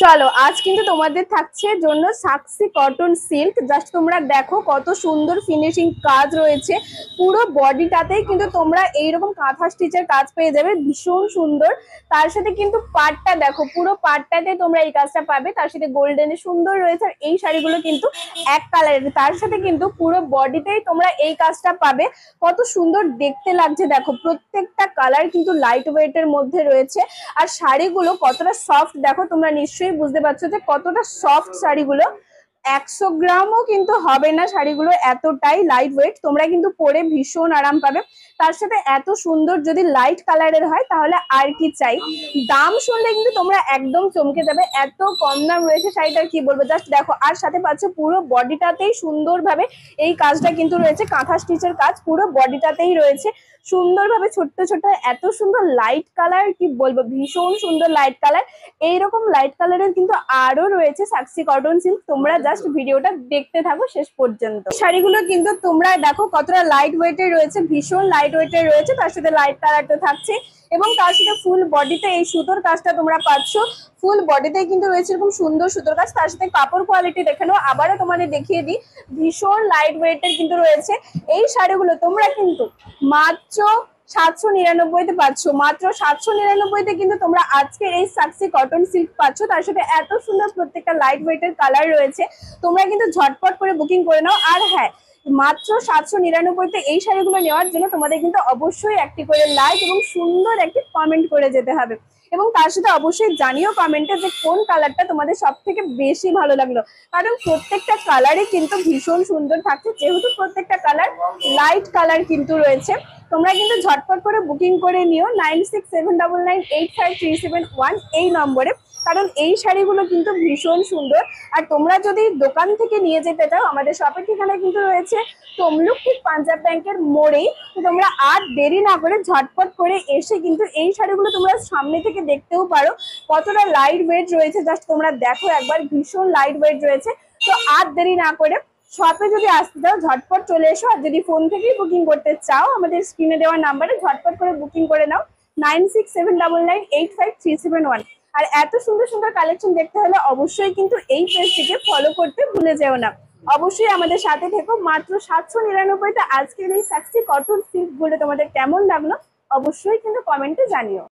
চলো আজ কিন্তু তোমাদের থাকছে জন্য সাকসি কটন সিল্ক। জাস্ট তোমরা দেখো কত সুন্দর ফিনিশিং কাজ রয়েছে। পুরো বডিটাতেই কিন্তু তোমরা এইরকম কাঁথা স্টিচের কাজ পেয়ে যাবে, ভীষণ সুন্দর। তার সাথে কিন্তু পাটটা দেখো, পুরো পাটটাতে তোমরা এই কাজটা পাবে। তার সাথে গোল্ডেনে সুন্দর রয়েছে। আর এই শাড়িগুলো কিন্তু এক কালারের, তার সাথে কিন্তু পুরো বডিতেই তোমরা এই কাজটা পাবে। কত সুন্দর দেখতে লাগছে দেখো, প্রত্যেকটা কালার কিন্তু লাইট ওয়েটের মধ্যে রয়েছে। আর শাড়িগুলো কতটা সফট দেখো, তোমরা নিশ্চয়ই বুঝতে পারছো যে কতটা সফট শাড়িগুলো। 100 গ্রামও কিন্তু হবে না, শাড়িগুলো এতটাই লাইট ওয়েট। তোমরা কিন্তু পরে ভীষণ আরাম পাবে। তার সাথে এত সুন্দর যদি লাইট কালারের হয় তাহলে আর কি চাই। দাম শুনলে কিন্তু তোমরা একদম চমকে যাবে, এত কম দাম রয়েছে শাড়িটার কি বলবো। জাস্ট দেখো, আর সাথে পাচ্ছ পুরো বডিটাতেই সুন্দরভাবে এই কাজটা কিন্তু রয়েছে, কাঁথা স্টিচের কাজ পুরো বডিটাতেই রয়েছে সুন্দরভাবে। ছোট্ট ছোট্ট এত সুন্দর লাইট কালার, কি বলবো, ভীষণ সুন্দর লাইট কালার। এইরকম লাইট কালারের কিন্তু আরো রয়েছে সাকসি কটন সিল্ক। তোমরা জাস্ট ভিডিওটা দেখতে থাকো শেষ পর্যন্ত। শাড়িগুলো কিন্তু তোমরা দেখো কতটা লাইট ওয়েটের রয়েছে, ভীষণ লাইট ওয়েটের রয়েছে। তার সাথে লাইট কালার তো থাকছে, এবং তার সাথে ফুল বডিতে এই সুতোর কাজটা তোমরা পাচ্ছ। ফুল বডিতে কিন্তু রয়েছে এরকম সুন্দর সুতোর কাজ। তার সাথে কাপড় কোয়ালিটি দেখে নাও, আবারও তোমাদের দেখিয়ে দিই, ভীষণ লাইট ওয়েটের কিন্তু রয়েছে। এই শাড়িগুলো তোমরা কিন্তু মাত্র 799-তে পাচ্ছ। মাত্র 799-তে কিন্তু তোমরা আজকের এই সাকসি কটন সিল্ক পাচ্ছ। তার সাথে এত সুন্দর প্রত্যেকটা লাইট ওয়েটের কালার রয়েছে। তোমরা কিন্তু ঝটপট করে বুকিং করে নাও। আর হ্যাঁ, মাত্র 799-তে এই শাড়িগুলো নেওয়ার জন্য তোমাদের কিন্তু অবশ্যই একটি করে লাইক এবং সুন্দর একটি কমেন্ট করে যেতে হবে। এবং তার সাথে অবশ্যই জানিও কমেন্টে যে কোন কালারটা তোমাদের সব থেকে বেশি ভালো লাগলো। কারণ প্রত্যেকটা কালারই কিন্তু ভীষণ সুন্দর থাকছে, যেহেতু প্রত্যেকটা কালার লাইট কালার কিন্তু রয়েছে। তোমরা কিন্তু ঝটপট করে বুকিং করে নিও 9679985371 এই নম্বরে। কারণ এই শাড়িগুলো কিন্তু ভীষণ সুন্দর। আর তোমরা যদি দোকান থেকে নিয়ে যেতে চাও, আমাদের শপের ঠিকানা কিন্তু রয়েছে তমলুক, ঠিক পাঞ্জাব ব্যাংকের মোড়েই। তো তোমরা আর দেরি না করে ঝটপট করে এসে কিন্তু এই শাড়িগুলো তোমরা সামনে থেকে দেখতেও পারো কতটা লাইট ওয়েট রয়েছে। জাস্ট তোমরা দেখো একবার, ভীষণ লাইট ওয়েট রয়েছে। তো আর দেরি না করে শপে যদি আসতে চাও ঝটপট চলে এসো। আর যদি ফোন থেকেই বুকিং করতে চাও, আমাদের স্ক্রিনে দেওয়া নাম্বারে ঝটপট করে বুকিং করে নাও 9679985371। আর এত সুন্দর সুন্দর কালেকশন দেখতে হলে অবশ্যই কিন্তু এই পেজটিকে ফলো করতে ভুলে যেও না। অবশ্যই আমাদের সাথে থেকো। মাত্র 799-তে আজকের এই সাকসি কটন সিল্ক গুলো তোমাদের কেমন লাগলো অবশ্যই কিন্তু কমেন্টে জানিও।